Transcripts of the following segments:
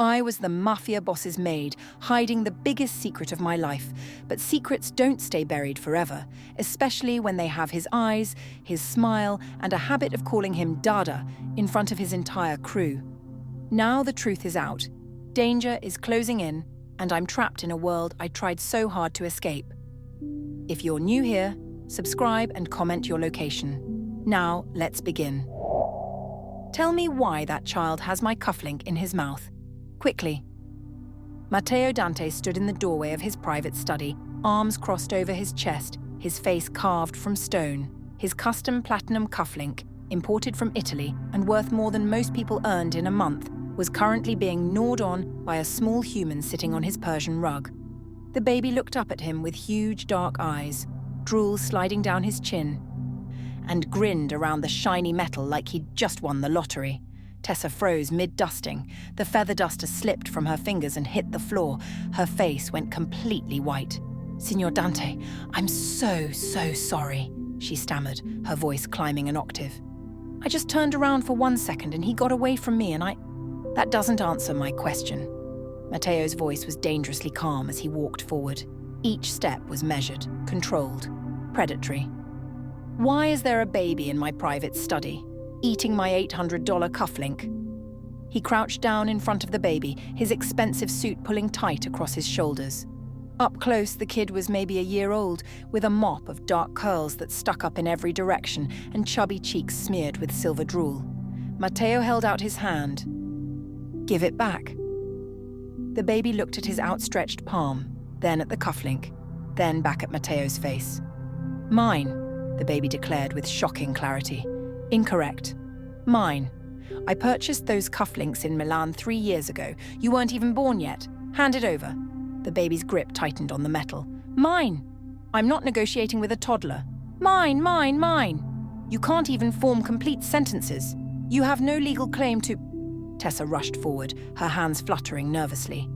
I was the Mafia boss's maid, hiding the biggest secret of my life. But secrets don't stay buried forever, especially when they have his eyes, his smile, and a habit of calling him Dada in front of his entire crew. Now the truth is out. Danger is closing in, and I'm trapped in a world I tried so hard to escape. If you're new here, subscribe and comment your location. Now, let's begin. Tell me why that child has my cufflink in his mouth. Quickly. Matteo Dante stood in the doorway of his private study, arms crossed over his chest, his face carved from stone. His custom platinum cufflink, imported from Italy and worth more than most people earned in a month, was currently being gnawed on by a small human sitting on his Persian rug. The baby looked up at him with huge dark eyes, drool sliding down his chin, and grinned around the shiny metal like he'd just won the lottery. Tessa froze mid-dusting. The feather duster slipped from her fingers and hit the floor. Her face went completely white. "Signor Dante, I'm so sorry," she stammered, her voice climbing an octave. "I just turned around for 1 second and he got away from me and That doesn't answer my question." Matteo's voice was dangerously calm as he walked forward. Each step was measured, controlled, predatory. "Why is there a baby in my private study, eating my $800 cufflink?" He crouched down in front of the baby, his expensive suit pulling tight across his shoulders. Up close, the kid was maybe a year old, with a mop of dark curls that stuck up in every direction and chubby cheeks smeared with silver drool. Matteo held out his hand. "Give it back." The baby looked at his outstretched palm, then at the cufflink, then back at Matteo's face. "Mine," the baby declared with shocking clarity. "Incorrect. Mine. I purchased those cufflinks in Milan 3 years ago. You weren't even born yet. Hand it over." The baby's grip tightened on the metal. "Mine. I'm not negotiating with a toddler. Mine, mine, mine. You can't even form complete sentences. You have no legal claim to..." Tessa rushed forward, her hands fluttering nervously.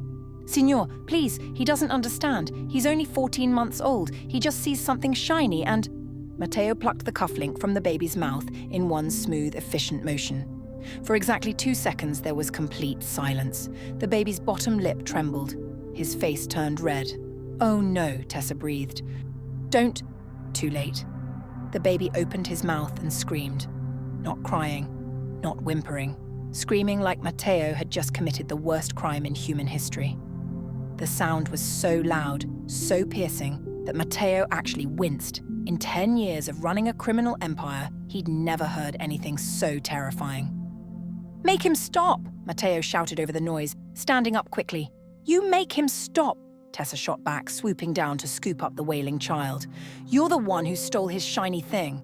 "Signor, please, he doesn't understand. He's only 14 months old. He just sees something shiny and..." Matteo plucked the cufflink from the baby's mouth in one smooth, efficient motion. For exactly 2 seconds, there was complete silence. The baby's bottom lip trembled. His face turned red. "Oh no," Tessa breathed. "Don't..." Too late. The baby opened his mouth and screamed. Not crying, not whimpering. Screaming like Matteo had just committed the worst crime in human history. The sound was so loud, so piercing, that Matteo actually winced. In 10 years of running a criminal empire, he'd never heard anything so terrifying. "Make him stop!" Matteo shouted over the noise, standing up quickly. "You make him stop!" Tessa shot back, swooping down to scoop up the wailing child. "You're the one who stole his shiny thing."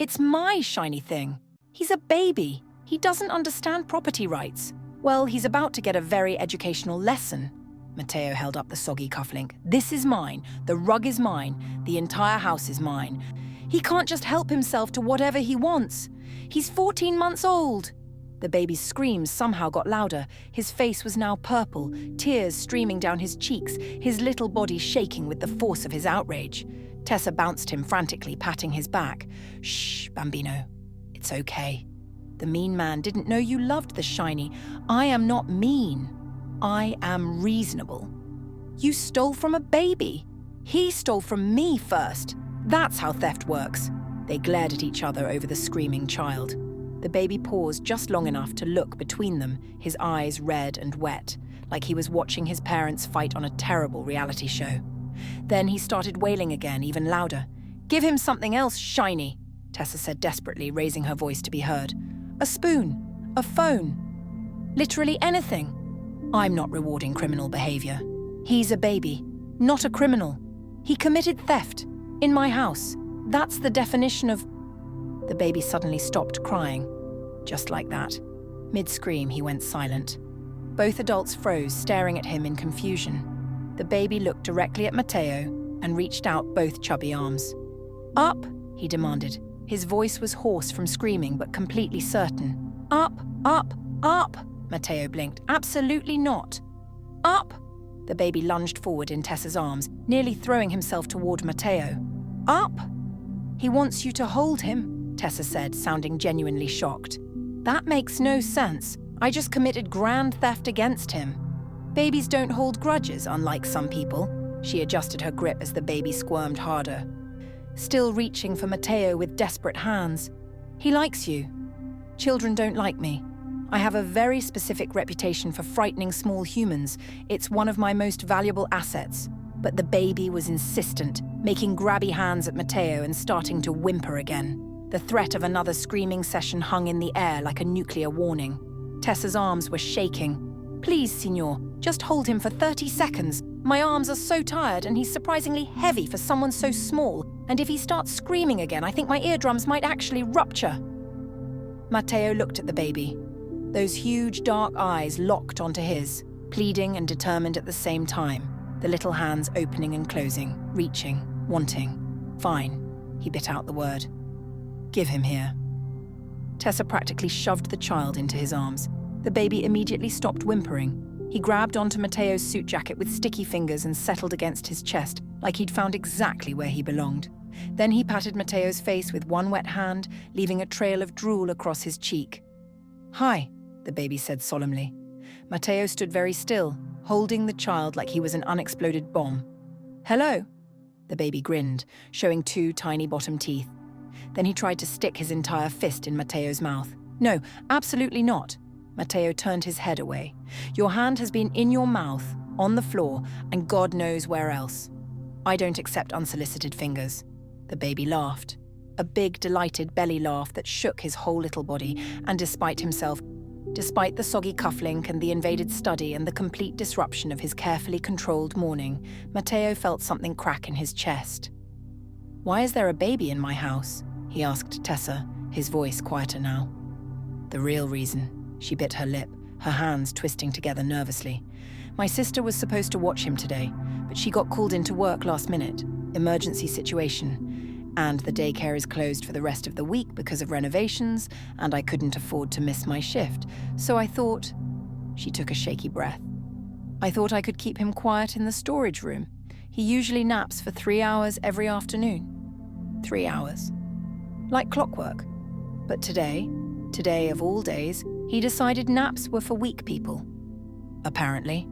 "It's my shiny thing. He's a baby. He doesn't understand property rights." "Well, he's about to get a very educational lesson." Matteo held up the soggy cufflink. "This is mine. The rug is mine. The entire house is mine. He can't just help himself to whatever he wants. He's 14 months old." The baby's screams somehow got louder. His face was now purple, tears streaming down his cheeks, his little body shaking with the force of his outrage. Tessa bounced him frantically, patting his back. "Shh, bambino. It's okay. The mean man didn't know you loved the shiny. I am not mean. I am reasonable. You stole from a baby. He stole from me first. That's how theft works." They glared at each other over the screaming child. The baby paused just long enough to look between them, his eyes red and wet, like he was watching his parents fight on a terrible reality show. Then he started wailing again, even louder. "Give him something else shiny," Tessa said desperately, raising her voice to be heard. "A spoon, a phone, literally anything. I'm not rewarding criminal behavior. He's a baby, not a criminal. He committed theft in my house. That's the definition of..." The baby suddenly stopped crying. Just like that. Mid-scream, he went silent. Both adults froze, staring at him in confusion. The baby looked directly at Matteo and reached out both chubby arms. "Up," he demanded. His voice was hoarse from screaming, but completely certain. "Up, up, up!" Matteo blinked. "Absolutely not. Up!" The baby lunged forward in Tessa's arms, nearly throwing himself toward Matteo. "Up!" "He wants you to hold him," Tessa said, sounding genuinely shocked. "That makes no sense. I just committed grand theft against him. Babies don't hold grudges, unlike some people. She adjusted her grip as the baby squirmed harder, still reaching for Matteo with desperate hands. He likes you. Children don't like me. I have a very specific reputation for frightening small humans. It's one of my most valuable assets. But the baby was insistent, making grabby hands at Matteo and starting to whimper again. The threat of another screaming session hung in the air like a nuclear warning. Tessa's arms were shaking. Please, signor, just hold him for 30 seconds. My arms are so tired and he's surprisingly heavy for someone so small. And if he starts screaming again, I think my eardrums might actually rupture. Matteo looked at the baby. Those huge dark eyes locked onto his, pleading and determined at the same time. The little hands opening and closing, reaching, wanting. Fine, he bit out the word. Give him here. Tessa practically shoved the child into his arms. The baby immediately stopped whimpering. He grabbed onto Matteo's suit jacket with sticky fingers and settled against his chest, like he'd found exactly where he belonged. Then he patted Matteo's face with one wet hand, leaving a trail of drool across his cheek. Hi, the baby said solemnly. Matteo stood very still, holding the child like he was an unexploded bomb. Hello, the baby grinned, showing 2 tiny bottom teeth. Then he tried to stick his entire fist in Matteo's mouth. No, absolutely not. Matteo turned his head away. Your hand has been in your mouth, on the floor, and God knows where else. I don't accept unsolicited fingers. The baby laughed. A big, delighted belly laugh that shook his whole little body, and despite the soggy cufflink and the invaded study and the complete disruption of his carefully controlled morning, Matteo felt something crack in his chest. Why is there a baby in my house? He asked Tessa, his voice quieter now. The real reason. She bit her lip, her hands twisting together nervously. My sister was supposed to watch him today, but she got called into work last minute. Emergency situation. And the daycare is closed for the rest of the week because of renovations, and I couldn't afford to miss my shift. So I thought... She took a shaky breath. I thought I could keep him quiet in the storage room. He usually naps for 3 hours every afternoon. 3 hours. Like clockwork. But today of all days, he decided naps were for weak people. Apparently.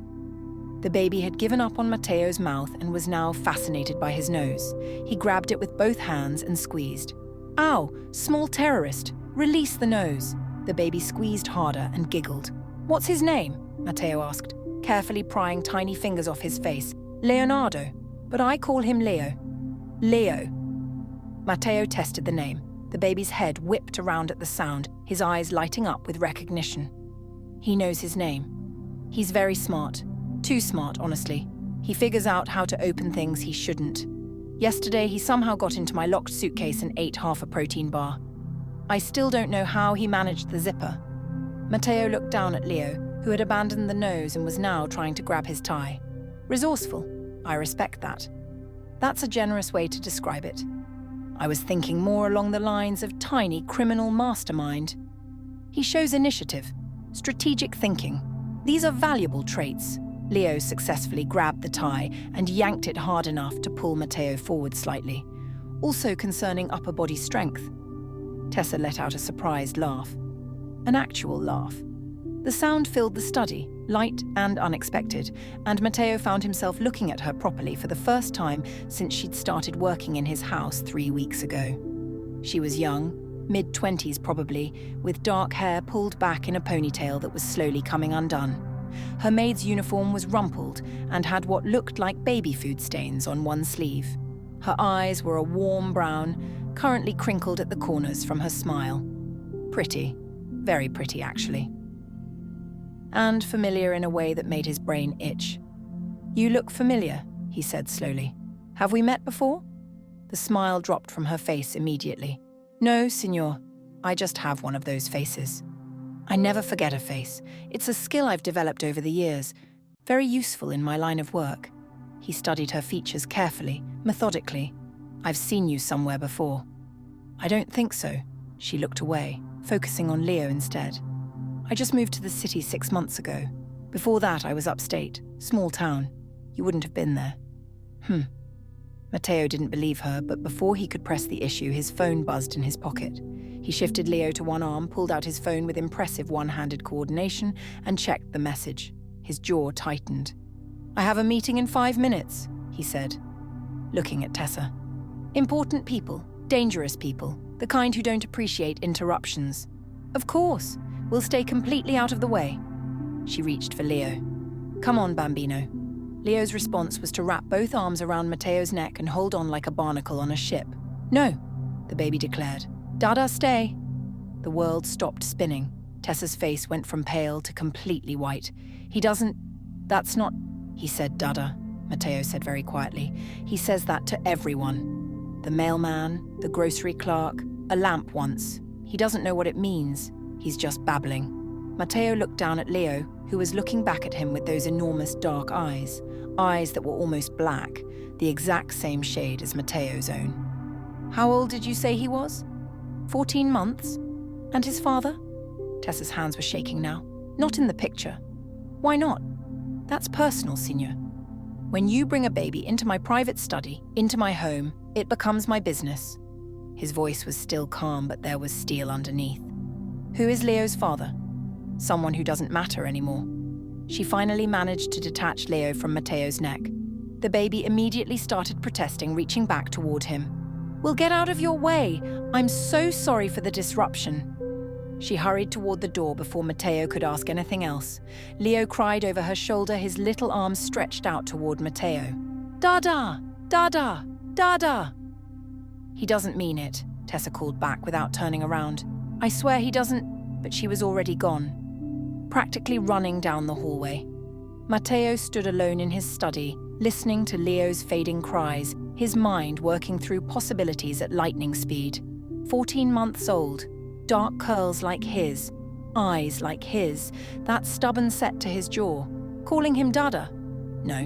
The baby had given up on Matteo's mouth and was now fascinated by his nose. He grabbed it with both hands and squeezed. Ow, small terrorist, release the nose. The baby squeezed harder and giggled. What's his name? Matteo asked, carefully prying tiny fingers off his face. Leonardo, but I call him Leo. Leo. Matteo tested the name. The baby's head whipped around at the sound, his eyes lighting up with recognition. He knows his name. He's very smart. Too smart, honestly. He figures out how to open things he shouldn't. Yesterday, he somehow got into my locked suitcase and ate half a protein bar. I still don't know how he managed the zipper. Matteo looked down at Leo, who had abandoned the nose and was now trying to grab his tie. Resourceful. I respect that. That's a generous way to describe it. I was thinking more along the lines of tiny criminal mastermind. He shows initiative, strategic thinking. These are valuable traits. Leo successfully grabbed the tie and yanked it hard enough to pull Matteo forward slightly. Also concerning upper body strength. Tessa let out a surprised laugh. An actual laugh. The sound filled the study, light and unexpected, and Matteo found himself looking at her properly for the first time since she'd started working in his house 3 weeks ago. She was young, mid-20s probably, with dark hair pulled back in a ponytail that was slowly coming undone. Her maid's uniform was rumpled and had what looked like baby food stains on one sleeve. Her eyes were a warm brown, currently crinkled at the corners from her smile. Pretty. Very pretty, actually. And familiar in a way that made his brain itch. You look familiar, he said slowly. Have we met before? The smile dropped from her face immediately. No, signor. I just have one of those faces. I never forget a face. It's a skill I've developed over the years. Very useful in my line of work. He studied her features carefully, methodically. I've seen you somewhere before. I don't think so. She looked away, focusing on Leo instead. I just moved to the city 6 months ago. Before that, I was upstate, small town. You wouldn't have been there. Matteo didn't believe her, but before he could press the issue, his phone buzzed in his pocket. He shifted Leo to one arm, pulled out his phone with impressive one-handed coordination, and checked the message. His jaw tightened. "I have a meeting in 5 minutes," he said, looking at Tessa. "Important people, dangerous people, the kind who don't appreciate interruptions. Of course, we'll stay completely out of the way." She reached for Leo. "Come on, Bambino." Leo's response was to wrap both arms around Matteo's neck and hold on like a barnacle on a ship. "No," the baby declared. "Dada, stay." The world stopped spinning. Tessa's face went from pale to completely white. "That's not," he said, "Dada," Matteo said very quietly. "He says that to everyone. The mailman, the grocery clerk, a lamp once. He doesn't know what it means. He's just babbling." Matteo looked down at Leo, who was looking back at him with those enormous dark eyes that were almost black, the exact same shade as Matteo's own. "How old did you say he was?" 14 months. "And his father?" Tessa's hands were shaking now. "Not in the picture." "Why not?" "That's personal, Signor. When you bring a baby into my private study, into my home, it becomes my business." His voice was still calm, but there was steel underneath. "Who is Leo's father?" "Someone who doesn't matter anymore." She finally managed to detach Leo from Matteo's neck. The baby immediately started protesting, reaching back toward him. "We'll get out of your way. I'm so sorry for the disruption." She hurried toward the door before Matteo could ask anything else. Leo cried over her shoulder, his little arms stretched out toward Matteo. "Dada! Dada! Dada!" "He doesn't mean it," Tessa called back without turning around. "I swear he doesn't," but she was already gone, practically running down the hallway. Matteo stood alone in his study, listening to Leo's fading cries, his mind working through possibilities at lightning speed. 14 months old, dark curls like his, eyes like his, that stubborn set to his jaw. Calling him Dada? No,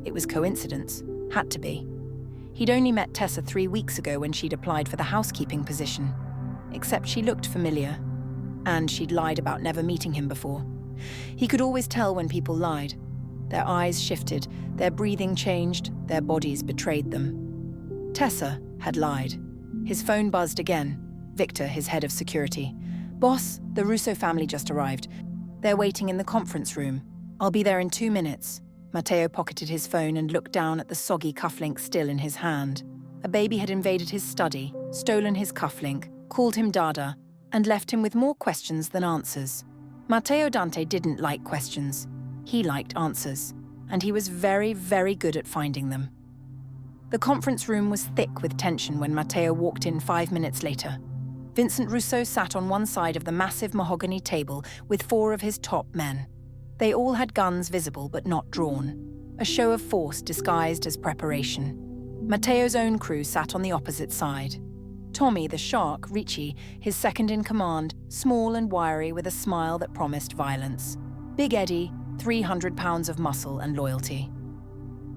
it was coincidence. Had to be. He'd only met Tessa 3 weeks ago when she'd applied for the housekeeping position. Except she looked familiar. And she'd lied about never meeting him before. He could always tell when people lied. Their eyes shifted, their breathing changed, their bodies betrayed them. Tessa had lied. His phone buzzed again. Victor, his head of security. "Boss, the Russo family just arrived. They're waiting in the conference room. I'll be there in 2 minutes." Matteo pocketed his phone and looked down at the soggy cufflink still in his hand. A baby had invaded his study, stolen his cufflink, called him Dada, and left him with more questions than answers. Matteo Dante didn't like questions. He liked answers, and he was very, very good at finding them. The conference room was thick with tension when Matteo walked in 5 minutes later. Vincent Russo sat on one side of the massive mahogany table with 4 of his top men. They all had guns visible but not drawn, a show of force disguised as preparation. Matteo's own crew sat on the opposite side. Tommy, the shark, Ricci, his second in command, small and wiry with a smile that promised violence. Big Eddie, 300 pounds of muscle and loyalty.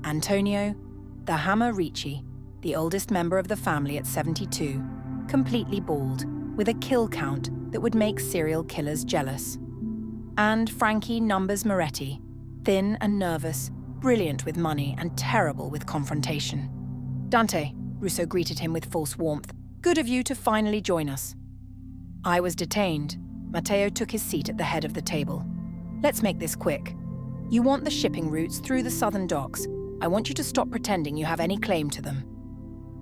Antonio, the hammer Ricci, the oldest member of the family at 72, completely bald, with a kill count that would make serial killers jealous. And Frankie Numbers Moretti, thin and nervous, brilliant with money and terrible with confrontation. "Dante," Russo greeted him with false warmth, "good of you to finally join us." I was detained. Matteo took his seat at the head of the table. "Let's make this quick. You want the shipping routes through the southern docks. I want you to stop pretending you have any claim to them."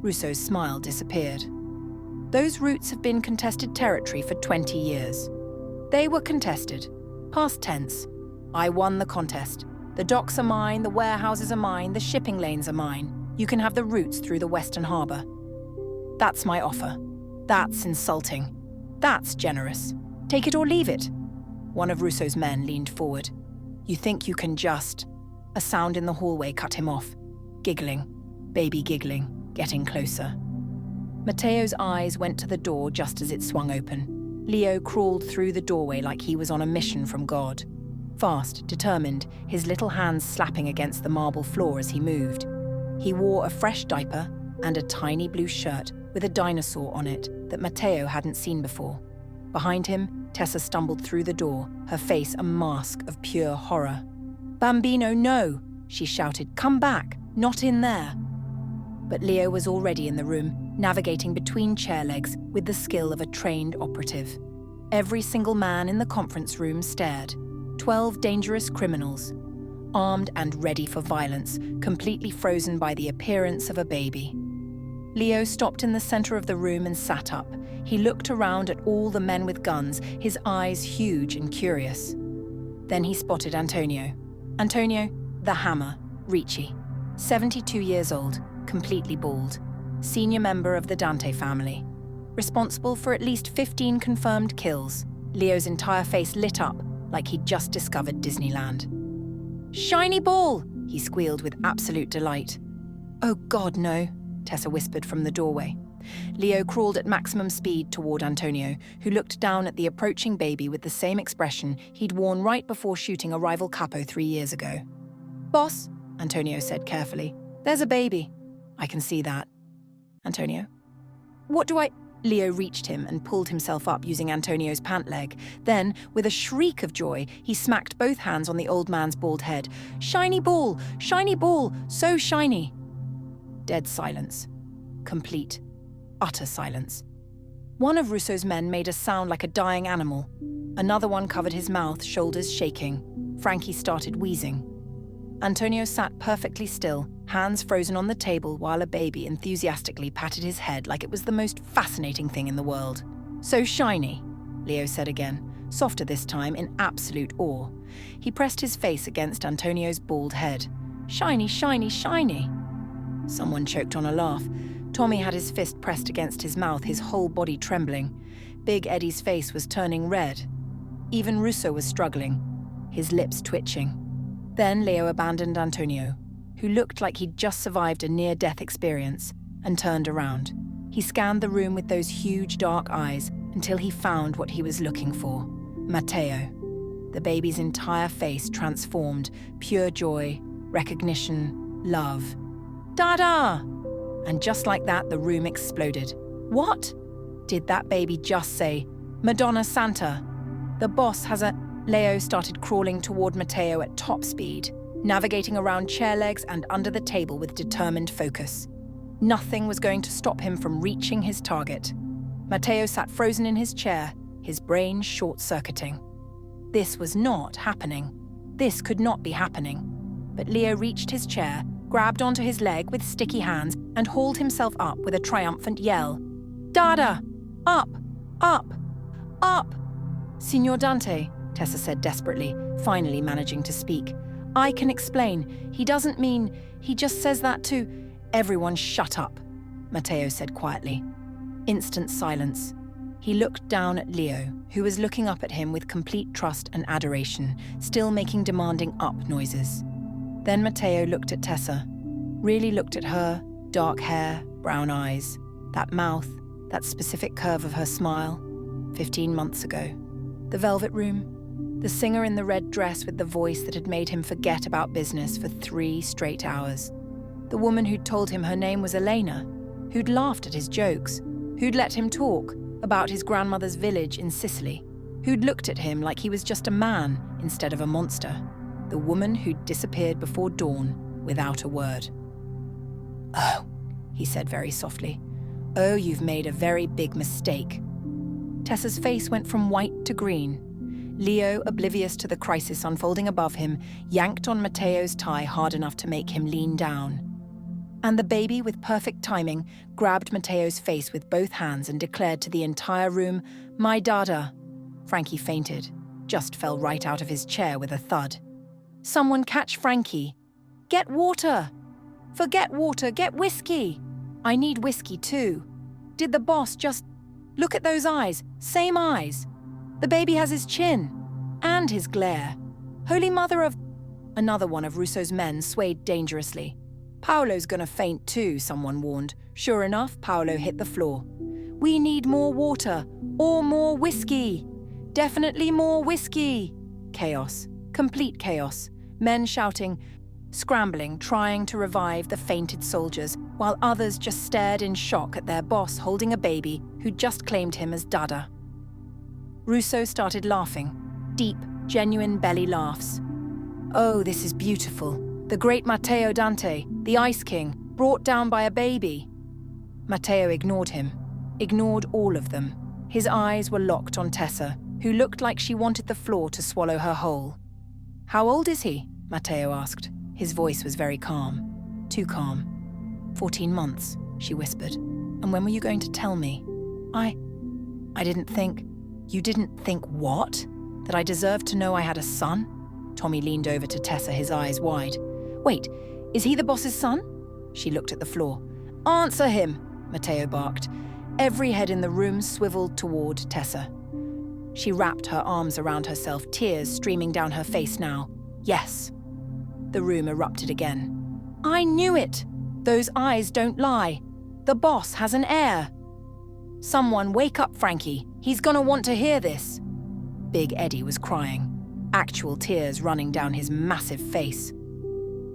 Russo's smile disappeared. "Those routes have been contested territory for 20 years. They were contested. Past tense. I won the contest. The docks are mine, the warehouses are mine, the shipping lanes are mine. You can have the routes through the Western Harbour. That's my offer. That's insulting. That's generous. Take it or leave it." One of Russo's men leaned forward. "You think you can just..." A sound in the hallway cut him off. Giggling. Baby giggling. Getting closer. Matteo's eyes went to the door just as it swung open. Leo crawled through the doorway like he was on a mission from God. Fast, determined, his little hands slapping against the marble floor as he moved. He wore a fresh diaper and a tiny blue shirt with a dinosaur on it that Matteo hadn't seen before. Behind him, Tessa stumbled through the door, her face a mask of pure horror. "Bambino, no!" she shouted. "Come back! Not in there!" But Leo was already in the room, navigating between chair legs with the skill of a trained operative. Every single man in the conference room stared. 12 dangerous criminals, armed and ready for violence, completely frozen by the appearance of a baby. Leo stopped in the center of the room and sat up. He looked around at all the men with guns, his eyes huge and curious. Then he spotted Antonio. Antonio, the Hammer, Ricci, 72 years old, completely bald, senior member of the Dante family, responsible for at least 15 confirmed kills. Leo's entire face lit up like he'd just discovered Disneyland. "Shiny ball!" he squealed with absolute delight. "Oh God, no," Tessa whispered from the doorway. Leo crawled at maximum speed toward Antonio, who looked down at the approaching baby with the same expression he'd worn right before shooting a rival capo 3 years ago. "Boss," Antonio said carefully, "there's a baby." "I can see that." "Antonio? What do I—" Leo reached him and pulled himself up using Antonio's pant leg. Then, with a shriek of joy, he smacked both hands on the old man's bald head. "Shiny ball! Shiny ball! So shiny!" Dead silence. Complete, utter silence. One of Russo's men made a sound like a dying animal. Another one covered his mouth, shoulders shaking. Frankie started wheezing. Antonio sat perfectly still, hands frozen on the table while a baby enthusiastically patted his head like it was the most fascinating thing in the world. "So shiny," Leo said again, softer this time in absolute awe. He pressed his face against Antonio's bald head. "Shiny, shiny, shiny." Someone choked on a laugh. Tommy had his fist pressed against his mouth, his whole body trembling. Big Eddie's face was turning red. Even Russo was struggling, his lips twitching. Then Leo abandoned Antonio, who looked like he'd just survived a near-death experience, and turned around. He scanned the room with those huge dark eyes until he found what he was looking for: Matteo. The baby's entire face transformed, pure joy, recognition, love. "Dada!" And just like that, the room exploded. What? Did that baby just say, "Madonna Santa"? The boss has a... Leo started crawling toward Matteo at top speed, navigating around chair legs and under the table with determined focus. Nothing was going to stop him from reaching his target. Matteo sat frozen in his chair, his brain short-circuiting. This was not happening. This could not be happening. But Leo reached his chair, grabbed onto his leg with sticky hands, and hauled himself up with a triumphant yell. "Dada! Up! Up! Up! Signor Dante," Tessa said desperately, finally managing to speak. "I can explain. He doesn't mean... He just says that to..." "Everyone shut up," Matteo said quietly. Instant silence. He looked down at Leo, who was looking up at him with complete trust and adoration, still making demanding up noises. Then Matteo looked at Tessa, really looked at her, dark hair, brown eyes, that mouth, that specific curve of her smile, 15 months ago. The velvet room, the singer in the red dress with the voice that had made him forget about business for 3 straight hours. The woman who'd told him her name was Elena, who'd laughed at his jokes, who'd let him talk about his grandmother's village in Sicily, who'd looked at him like he was just a man instead of a monster. The woman who'd disappeared before dawn without a word. "Oh," he said very softly. "Oh, you've made a very big mistake." Tessa's face went from white to green. Leo, oblivious to the crisis unfolding above him, yanked on Matteo's tie hard enough to make him lean down. And the baby, with perfect timing, grabbed Matteo's face with both hands and declared to the entire room, "My Dada." Frankie fainted, just fell right out of his chair with a thud. "Someone catch Frankie. Get water. Forget water, get whiskey. I need whiskey too. Did the boss just... Look at those eyes, same eyes. The baby has his chin. And his glare. Holy mother of..." Another one of Russo's men swayed dangerously. "Paolo's gonna faint too," someone warned. Sure enough, Paolo hit the floor. "We need more water, or more whiskey. Definitely more whiskey." Chaos. Complete chaos. Men shouting, scrambling, trying to revive the fainted soldiers, while others just stared in shock at their boss holding a baby who'd just claimed him as Dada. Russo started laughing. Deep, genuine belly laughs. "Oh, this is beautiful. The great Matteo Dante, the Ice King, brought down by a baby." Matteo ignored him. Ignored all of them. His eyes were locked on Tessa, who looked like she wanted the floor to swallow her whole. How old is he? Matteo asked. His voice was very calm. Too calm. 14 months, she whispered. And when were you going to tell me? I didn't think... You didn't think what? That I deserved to know I had a son? Tommy leaned over to Tessa, his eyes wide. Wait, is he the boss's son? She looked at the floor. Answer him, Matteo barked. Every head in the room swiveled toward Tessa. She wrapped her arms around herself, tears streaming down her face now. Yes. The room erupted again. I knew it! Those eyes don't lie. The boss has an heir. Someone wake up Frankie. He's gonna want to hear this. Big Eddie was crying, actual tears running down his massive face.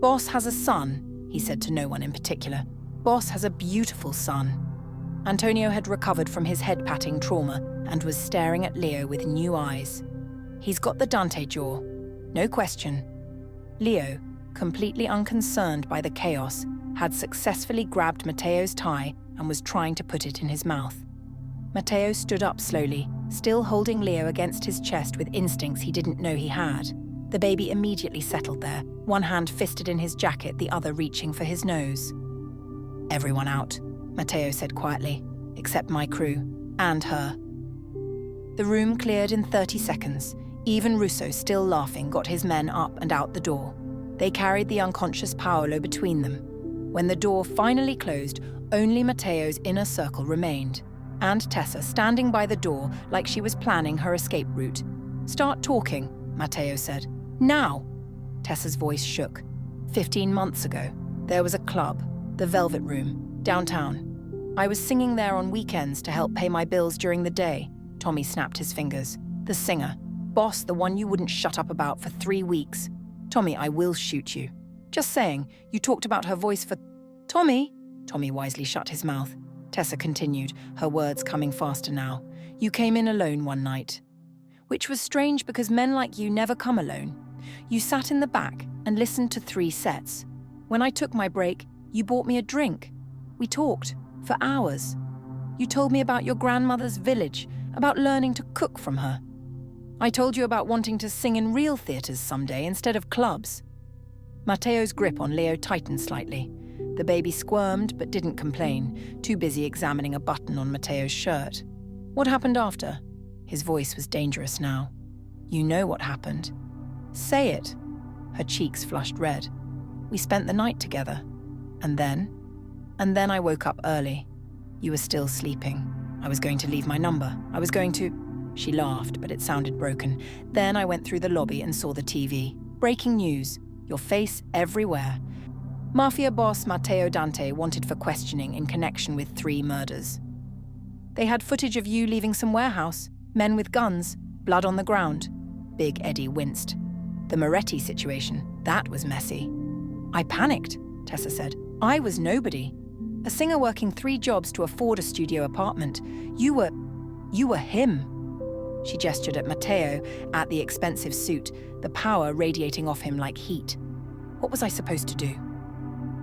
Boss has a son, he said to no one in particular. Boss has a beautiful son. Antonio had recovered from his head-patting trauma and was staring at Leo with new eyes. He's got the Dante jaw, no question. Leo, completely unconcerned by the chaos, had successfully grabbed Matteo's tie and was trying to put it in his mouth. Matteo stood up slowly, still holding Leo against his chest with instincts he didn't know he had. The baby immediately settled there, one hand fisted in his jacket, the other reaching for his nose. Everyone out, Matteo said quietly, except my crew, and her. The room cleared in 30 seconds. Even Russo, still laughing, got his men up and out the door. They carried the unconscious Paolo between them. When the door finally closed, only Matteo's inner circle remained, and Tessa standing by the door like she was planning her escape route. Start talking, Matteo said. Now! Tessa's voice shook. 15 months ago, there was a club, the Velvet Room, downtown. I was singing there on weekends to help pay my bills during the day. Tommy snapped his fingers. The singer. Boss, the one you wouldn't shut up about for 3 weeks. Tommy, I will shoot you. Just saying, you talked about her voice for... Tommy? Tommy wisely shut his mouth. Tessa continued, her words coming faster now. You came in alone one night. Which was strange because men like you never come alone. You sat in the back and listened to 3 sets. When I took my break, you bought me a drink. We talked for hours. You told me about your grandmother's village, about learning to cook from her. I told you about wanting to sing in real theatres someday instead of clubs. Matteo's grip on Leo tightened slightly. The baby squirmed but didn't complain, too busy examining a button on Matteo's shirt. What happened after? His voice was dangerous now. You know what happened. Say it. Her cheeks flushed red. We spent the night together. And then I woke up early. You were still sleeping. I was going to leave my number. I was going to... She laughed, but it sounded broken. Then I went through the lobby and saw the TV. Breaking news. Your face everywhere. Mafia boss Matteo Dante wanted for questioning in connection with 3 murders. They had footage of you leaving some warehouse, men with guns, blood on the ground. Big Eddie winced. The Moretti situation, that was messy. I panicked, Tessa said. I was nobody. A singer working 3 jobs to afford a studio apartment. You were him. She gestured at Matteo, at the expensive suit, the power radiating off him like heat. What was I supposed to do?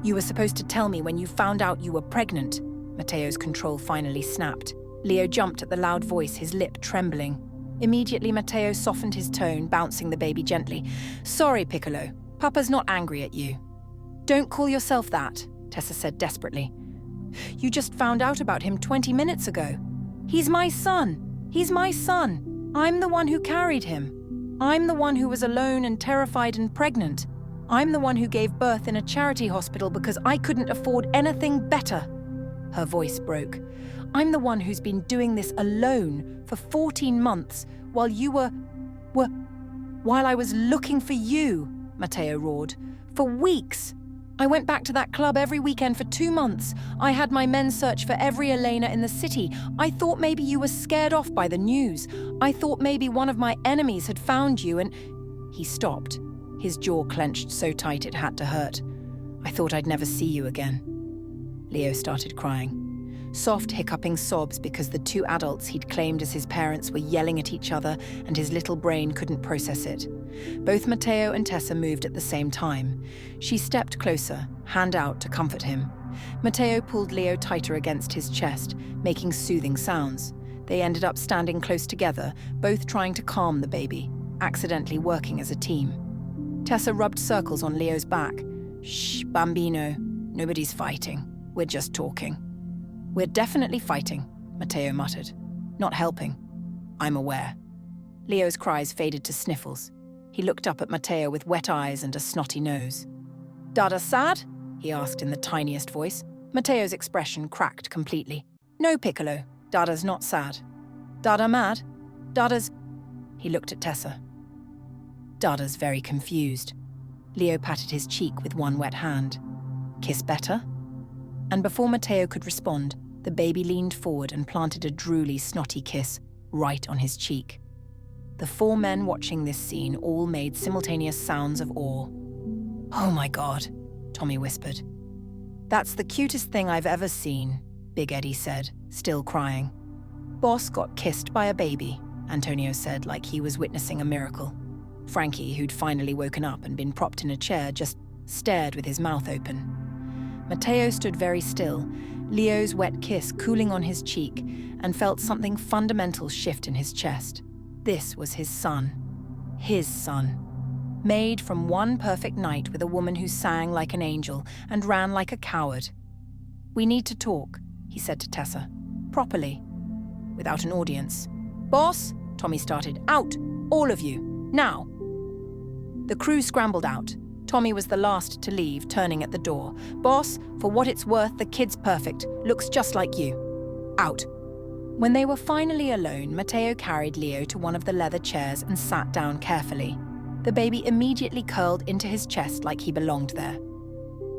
You were supposed to tell me when you found out you were pregnant. Matteo's control finally snapped. Leo jumped at the loud voice, his lip trembling. Immediately, Matteo softened his tone, bouncing the baby gently. Sorry, Piccolo. Papa's not angry at you. Don't call yourself that, Tessa said desperately. You just found out about him 20 minutes ago. He's my son. He's my son. I'm the one who carried him. I'm the one who was alone and terrified and pregnant. I'm the one who gave birth in a charity hospital because I couldn't afford anything better. Her voice broke. I'm the one who's been doing this alone for 14 months while you while I was looking for you, Matteo roared. For weeks. I went back to that club every weekend for 2 months. I had my men search for every Elena in the city. I thought maybe you were scared off by the news. I thought maybe one of my enemies had found you and... He stopped. His jaw clenched so tight it had to hurt. I thought I'd never see you again. Leo started crying. Soft, hiccuping sobs because the 2 adults he'd claimed as his parents were yelling at each other and his little brain couldn't process it. Both Matteo and Tessa moved at the same time. She stepped closer, hand out to comfort him. Matteo pulled Leo tighter against his chest, making soothing sounds. They ended up standing close together, both trying to calm the baby, accidentally working as a team. Tessa rubbed circles on Leo's back. Shh, bambino. Nobody's fighting. We're just talking. We're definitely fighting, Matteo muttered. Not helping. I'm aware. Leo's cries faded to sniffles. He looked up at Matteo with wet eyes and a snotty nose. Dada sad? He asked in the tiniest voice. Matteo's expression cracked completely. No, Piccolo. Dada's not sad. Dada mad? Dada's... He looked at Tessa. Dada's very confused. Leo patted his cheek with one wet hand. Kiss better? And before Matteo could respond, the baby leaned forward and planted a drooly, snotty kiss right on his cheek. The four men watching this scene all made simultaneous sounds of awe. Oh my God, Tommy whispered. That's the cutest thing I've ever seen, Big Eddie said, still crying. Boss got kissed by a baby, Antonio said like he was witnessing a miracle. Frankie, who'd finally woken up and been propped in a chair, just stared with his mouth open. Matteo stood very still, Leo's wet kiss cooling on his cheek, and felt something fundamental shift in his chest. This was his son. His son. Made from one perfect night with a woman who sang like an angel and ran like a coward. We need to talk, he said to Tessa. Properly. Without an audience. Boss, Tommy started. Out! All of you. Now! The crew scrambled out. Tommy was the last to leave, turning at the door. Boss, for what it's worth, the kid's perfect. Looks just like you. Out. When they were finally alone, Matteo carried Leo to one of the leather chairs and sat down carefully. The baby immediately curled into his chest like he belonged there.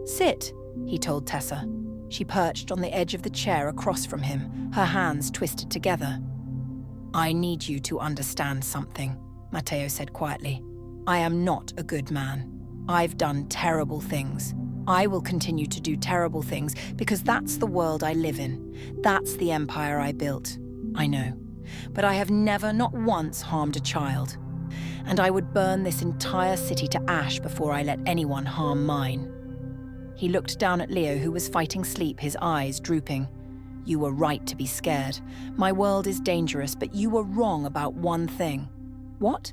Sit, he told Tessa. She perched on the edge of the chair across from him, her hands twisted together. I need you to understand something, Matteo said quietly. I am not a good man. I've done terrible things. I will continue to do terrible things because that's the world I live in. That's the empire I built. I know. But I have never, not once, harmed a child. And I would burn this entire city to ash before I let anyone harm mine. He looked down at Leo, who was fighting sleep, his eyes drooping. You were right to be scared. My world is dangerous, but you were wrong about one thing. What?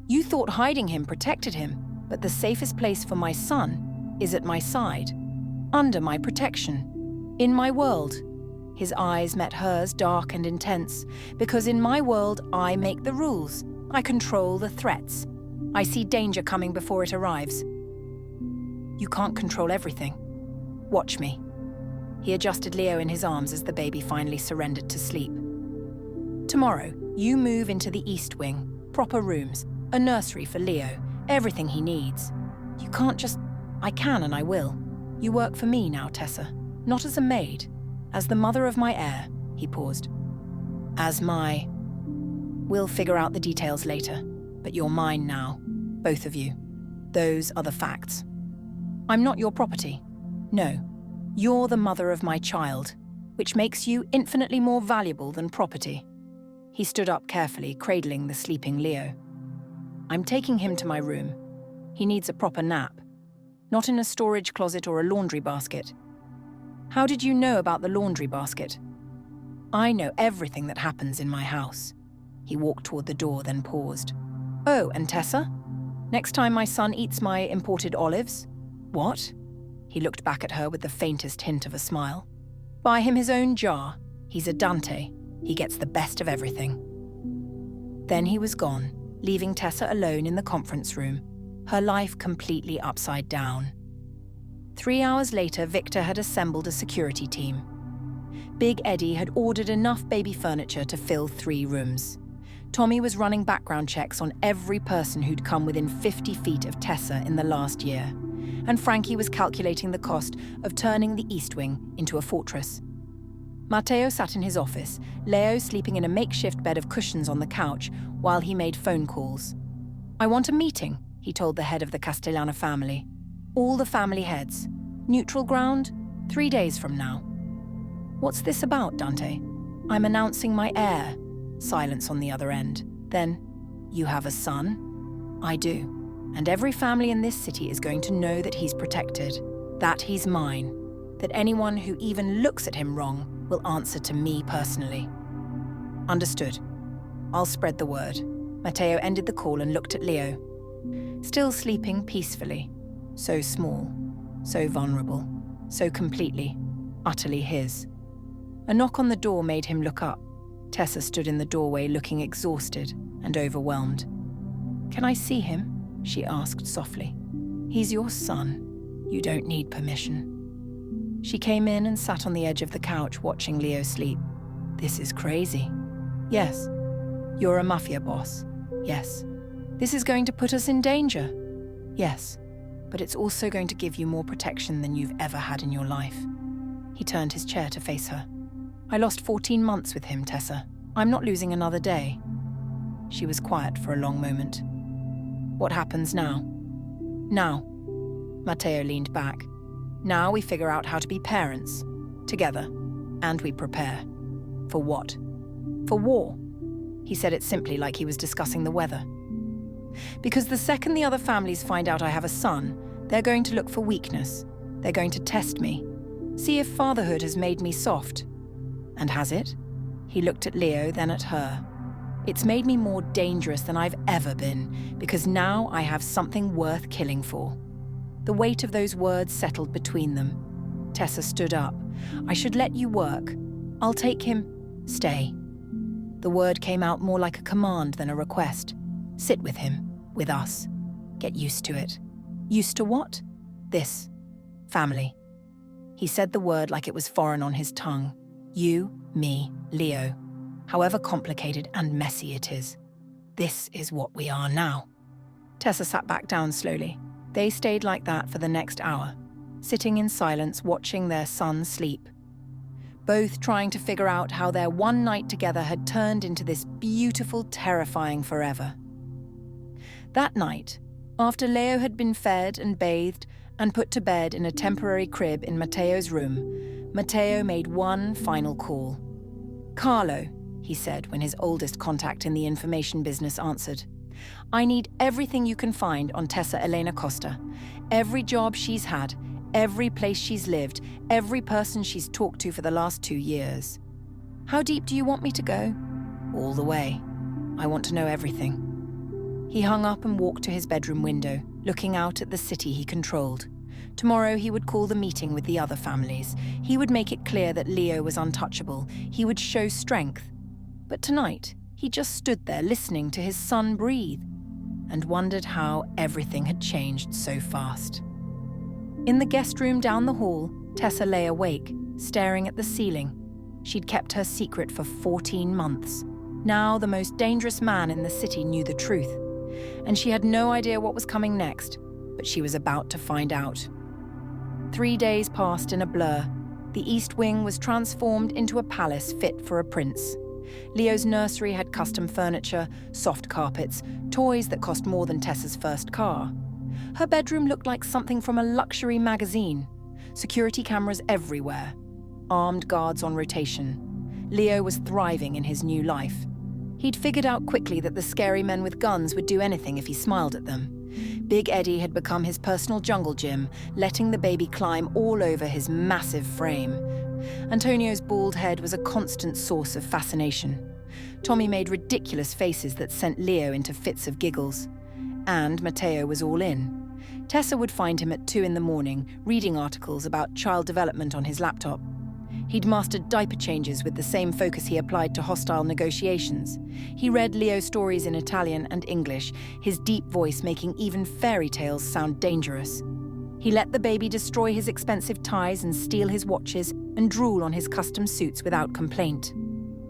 You thought hiding him protected him, but the safest place for my son is at my side, under my protection, in my world. His eyes met hers, dark and intense, because in my world I make the rules. I control the threats. I see danger coming before it arrives. You can't control everything. Watch me. He adjusted Leo in his arms as the baby finally surrendered to sleep. Tomorrow, you move into the East Wing, proper rooms, a nursery for Leo, everything he needs. You can't just... I can and I will. You work for me now, Tessa. Not as a maid. As the mother of my heir, he paused. As my... We'll figure out the details later, but you're mine now, both of you. Those are the facts. I'm not your property. No, you're the mother of my child, which makes you infinitely more valuable than property. He stood up carefully, cradling the sleeping Leo. I'm taking him to my room. He needs a proper nap. Not in a storage closet or a laundry basket. How did you know about the laundry basket? I know everything that happens in my house. He walked toward the door, then paused. Oh, and Tessa? Next time my son eats my imported olives? What? He looked back at her with the faintest hint of a smile. Buy him his own jar. He's a Dante. He gets the best of everything. Then he was gone, leaving Tessa alone in the conference room, her life completely upside down. 3 hours later, Victor had assembled a security team. Big Eddie had ordered enough baby furniture to fill 3 rooms. Tommy was running background checks on every person who'd come within 50 feet of Tessa in the last year. And Frankie was calculating the cost of turning the East Wing into a fortress. Matteo sat in his office, Leo sleeping in a makeshift bed of cushions on the couch while he made phone calls. I want a meeting, he told the head of the Castellana family. All the family heads. Neutral ground, 3 days from now. What's this about, Dante? I'm announcing my heir. Silence on the other end. Then, you have a son? I do. And every family in this city is going to know that he's protected, that he's mine, that anyone who even looks at him wrong will answer to me personally. Understood. I'll spread the word. Matteo ended the call and looked at Leo. Still sleeping peacefully. So small, so vulnerable, so completely, utterly his. A knock on the door made him look up. Tessa stood in the doorway looking exhausted and overwhelmed. "Can I see him?" she asked softly. "He's your son. You don't need permission." She came in and sat on the edge of the couch watching Leo sleep. "This is crazy." "Yes." "You're a Mafia boss." "Yes." "This is going to put us in danger." "Yes. But it's also going to give you more protection than you've ever had in your life." He turned his chair to face her. "I lost 14 months with him, Tessa. I'm not losing another day." She was quiet for a long moment. "What happens now?" "Now." Matteo leaned back. "Now we figure out how to be parents. Together. And we prepare. For what?" "For war." He said it simply like he was discussing the weather. "Because the second the other families find out I have a son, they're going to look for weakness. They're going to test me. See if fatherhood has made me soft." "And has it?" He looked at Leo, then at her. "It's made me more dangerous than I've ever been, because now I have something worth killing for." The weight of those words settled between them. Tessa stood up. "I should let you work. I'll take him. Stay." The word came out more like a command than a request. "Sit with him. With us. Get used to it." "Used to what?" "This. Family." He said the word like it was foreign on his tongue. "You, me, Leo. However complicated and messy it is. This is what we are now." Tessa sat back down slowly. They stayed like that for the next hour, sitting in silence watching their son sleep. Both trying to figure out how their one night together had turned into this beautiful, terrifying forever. That night, after Leo had been fed and bathed and put to bed in a temporary crib in Matteo's room, Matteo made one final call. "Carlo," he said when his oldest contact in the information business answered. "I need everything you can find on Tessa Elena Costa. Every job she's had, every place she's lived, every person she's talked to for the last 2 years." "How deep do you want me to go?" "All the way. I want to know everything." He hung up and walked to his bedroom window, looking out at the city he controlled. Tomorrow he would call the meeting with the other families. He would make it clear that Leo was untouchable. He would show strength. But tonight, he just stood there listening to his son breathe and wondered how everything had changed so fast. In the guest room down the hall, Tessa lay awake, staring at the ceiling. She'd kept her secret for 14 months. Now the most dangerous man in the city knew the truth, and she had no idea what was coming next, but she was about to find out. 3 days passed in a blur. The East Wing was transformed into a palace fit for a prince. Leo's nursery had custom furniture, soft carpets, toys that cost more than Tessa's first car. Her bedroom looked like something from a luxury magazine. Security cameras everywhere. Armed guards on rotation. Leo was thriving in his new life. He'd figured out quickly that the scary men with guns would do anything if he smiled at them. Big Eddie had become his personal jungle gym, letting the baby climb all over his massive frame. Antonio's bald head was a constant source of fascination. Tommy made ridiculous faces that sent Leo into fits of giggles. And Matteo was all in. Tessa would find him at 2 in the morning, reading articles about child development on his laptop. He'd mastered diaper changes with the same focus he applied to hostile negotiations. He read Leo stories in Italian and English, his deep voice making even fairy tales sound dangerous. He let the baby destroy his expensive ties and steal his watches and drool on his custom suits without complaint.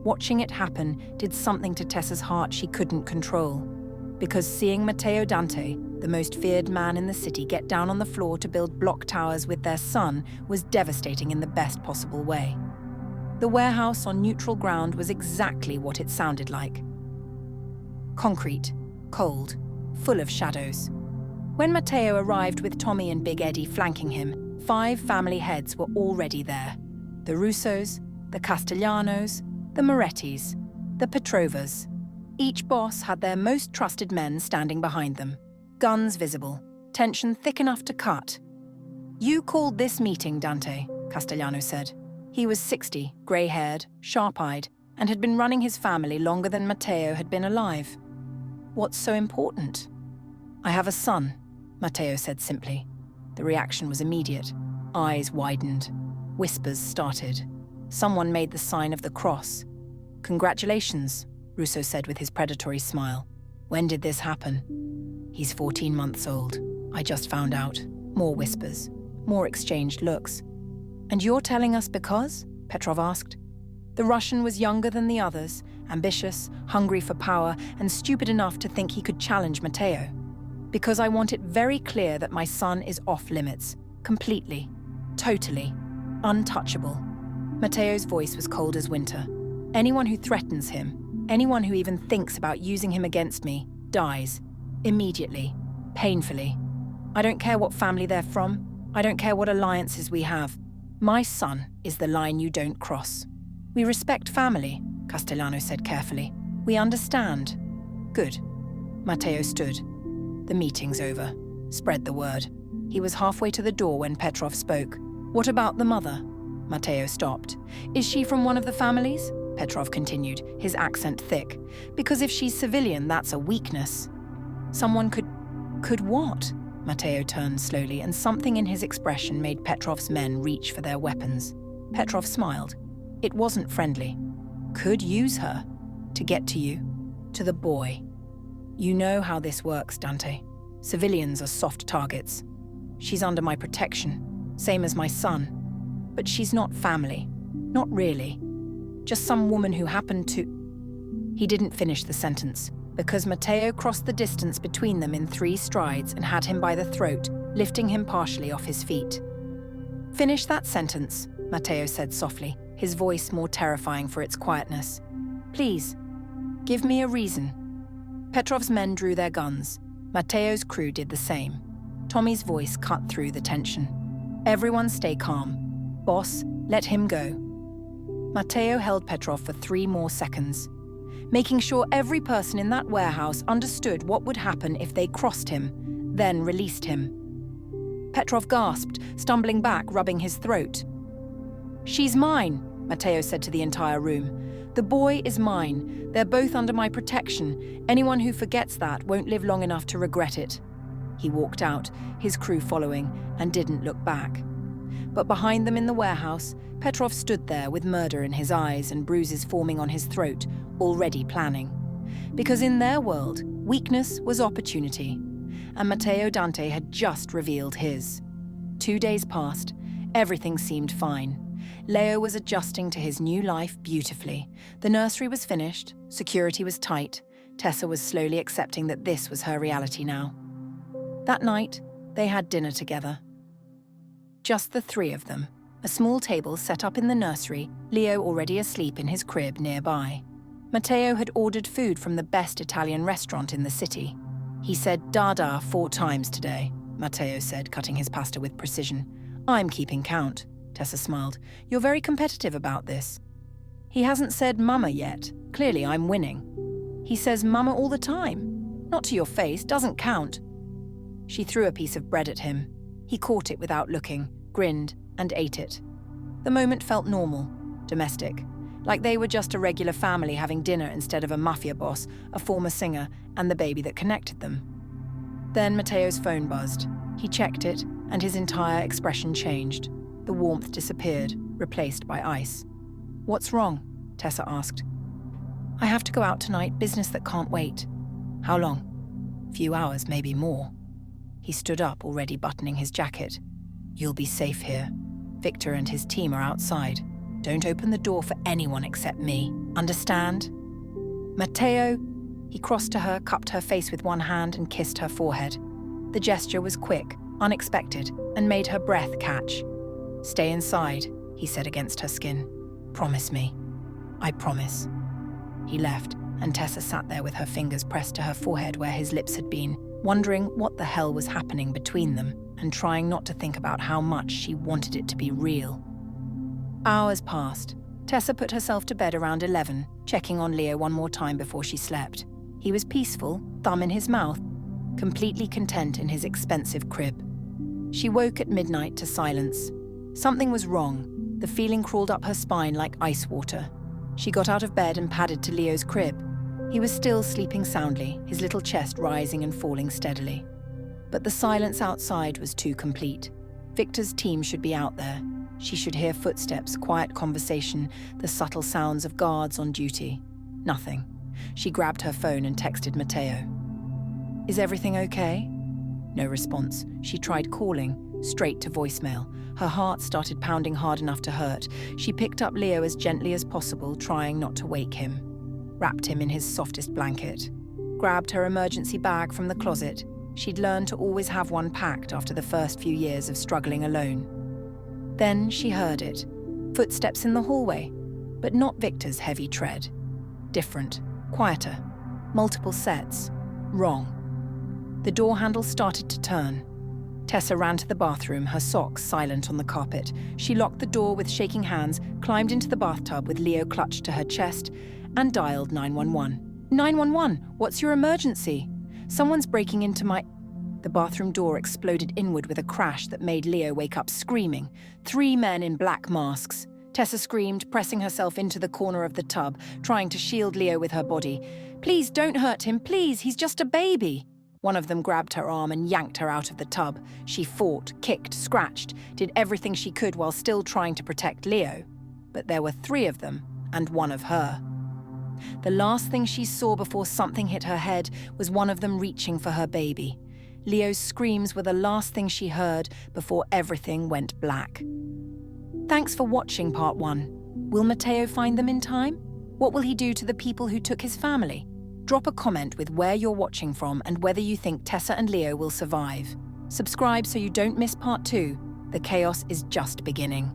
Watching it happen did something to Tessa's heart she couldn't control. Because seeing Matteo Dante, the most feared man in the city, get down on the floor to build block towers with their son was devastating in the best possible way. The warehouse on neutral ground was exactly what it sounded like. Concrete, cold, full of shadows. When Matteo arrived with Tommy and Big Eddie flanking him, 5 family heads were already there. The Russos, the Castellanos, the Morettis, the Petrovas. Each boss had their most trusted men standing behind them. Guns visible, tension thick enough to cut. "You called this meeting, Dante," Castellano said. He was 60, grey-haired, sharp-eyed, and had been running his family longer than Matteo had been alive. "What's so important?" I have a son, Matteo said simply. The reaction was immediate. Eyes widened. Whispers started. Someone made the sign of the cross. Congratulations, Russo said with his predatory smile. When did this happen? He's 14 months old. I just found out. More whispers. More exchanged looks. And you're telling us because? Petrov asked. The Russian was younger than the others, ambitious, hungry for power, and stupid enough to think he could challenge Matteo. Because I want it very clear that my son is off limits. Completely. Totally. Untouchable. Matteo's voice was cold as winter. Anyone who threatens him, anyone who even thinks about using him against me, dies. Immediately. Painfully. I don't care what family they're from. I don't care what alliances we have. My son is the line you don't cross. We respect family, Castellano said carefully. We understand. Good. Matteo stood. The meeting's over. Spread the word. He was halfway to the door when Petrov spoke. What about the mother? Matteo stopped. Is she from one of the families? Petrov continued, his accent thick. Because if she's civilian, that's a weakness. Someone could what? Matteo turned slowly, and something in his expression made Petrov's men reach for their weapons. Petrov smiled. It wasn't friendly. Could use her. To get to you. To the boy. You know how this works, Dante. Civilians are soft targets. She's under my protection, same as my son. But she's not family. Not really. Just some woman who happened to... He didn't finish the sentence, because Matteo crossed the distance between them in 3 strides and had him by the throat, lifting him partially off his feet. Finish that sentence, Matteo said softly, his voice more terrifying for its quietness. Please, give me a reason. Petrov's men drew their guns. Matteo's crew did the same. Tommy's voice cut through the tension. Everyone stay calm. Boss, let him go. Matteo held Petrov for 3 more seconds, making sure every person in that warehouse understood what would happen if they crossed him, then released him. Petrov gasped, stumbling back, rubbing his throat. She's mine, Matteo said to the entire room. The boy is mine. They're both under my protection. Anyone who forgets that won't live long enough to regret it. He walked out, his crew following, and didn't look back. But behind them in the warehouse, Petrov stood there with murder in his eyes and bruises forming on his throat, already planning. Because in their world, weakness was opportunity, and Matteo Dante had just revealed his. 2 days passed. Everything seemed fine. Leo was adjusting to his new life beautifully. The nursery was finished, security was tight. Tessa was slowly accepting that this was her reality now. That night, they had dinner together. Just the 3 of them. A small table set up in the nursery, Leo already asleep in his crib nearby. Matteo had ordered food from the best Italian restaurant in the city. He said "Dada" 4 times today, Matteo said, cutting his pasta with precision. I'm keeping count, Tessa smiled. You're very competitive about this. He hasn't said mama yet. Clearly I'm winning. He says mama all the time. Not to your face, doesn't count. She threw a piece of bread at him. He caught it without looking, grinned, and ate it. The moment felt normal, domestic, like they were just a regular family having dinner instead of a mafia boss, a former singer, and the baby that connected them. Then Matteo's phone buzzed. He checked it, and his entire expression changed. The warmth disappeared, replaced by ice. What's wrong? Tessa asked. I have to go out tonight, business that can't wait. How long? Few hours, maybe more. He stood up, already buttoning his jacket. You'll be safe here. Victor and his team are outside. Don't open the door for anyone except me. Understand? Matteo. He crossed to her, cupped her face with one hand, and kissed her forehead. The gesture was quick, unexpected, and made her breath catch. Stay inside, he said against her skin. Promise me. I promise. He left, and Tessa sat there with her fingers pressed to her forehead where his lips had been, wondering what the hell was happening between them, and trying not to think about how much she wanted it to be real. Hours passed. Tessa put herself to bed around 11, checking on Leo one more time before she slept. He was peaceful, thumb in his mouth, completely content in his expensive crib. She woke at midnight to silence. Something was wrong. The feeling crawled up her spine like ice water. She got out of bed and padded to Leo's crib. He was still sleeping soundly, his little chest rising and falling steadily. But the silence outside was too complete. Victor's team should be out there. She should hear footsteps, quiet conversation, the subtle sounds of guards on duty. Nothing. She grabbed her phone and texted Matteo. "Is everything okay?" No response. She tried calling, straight to voicemail. Her heart started pounding hard enough to hurt. She picked up Leo as gently as possible, trying not to wake him. Wrapped him in his softest blanket. Grabbed her emergency bag from the closet. She'd learned to always have one packed after the first few years of struggling alone. Then she heard it. Footsteps in the hallway, but not Victor's heavy tread. Different, quieter, multiple sets. Wrong. The door handle started to turn. Tessa ran to the bathroom, her socks silent on the carpet. She locked the door with shaking hands, climbed into the bathtub with Leo clutched to her chest, and dialed 911. 911, what's your emergency? Someone's breaking into my... The bathroom door exploded inward with a crash that made Leo wake up screaming. 3 men in black masks. Tessa screamed, pressing herself into the corner of the tub, trying to shield Leo with her body. "Please don't hurt him, please, he's just a baby." One of them grabbed her arm and yanked her out of the tub. She fought, kicked, scratched, did everything she could while still trying to protect Leo. But there were 3 of them, and 1 of her. The last thing she saw before something hit her head was one of them reaching for her baby. Leo's screams were the last thing she heard before everything went black. Thanks for watching part 1. Will Matteo find them in time? What will he do to the people who took his family? Drop a comment with where you're watching from and whether you think Tessa and Leo will survive. Subscribe so you don't miss part 2. The chaos is just beginning.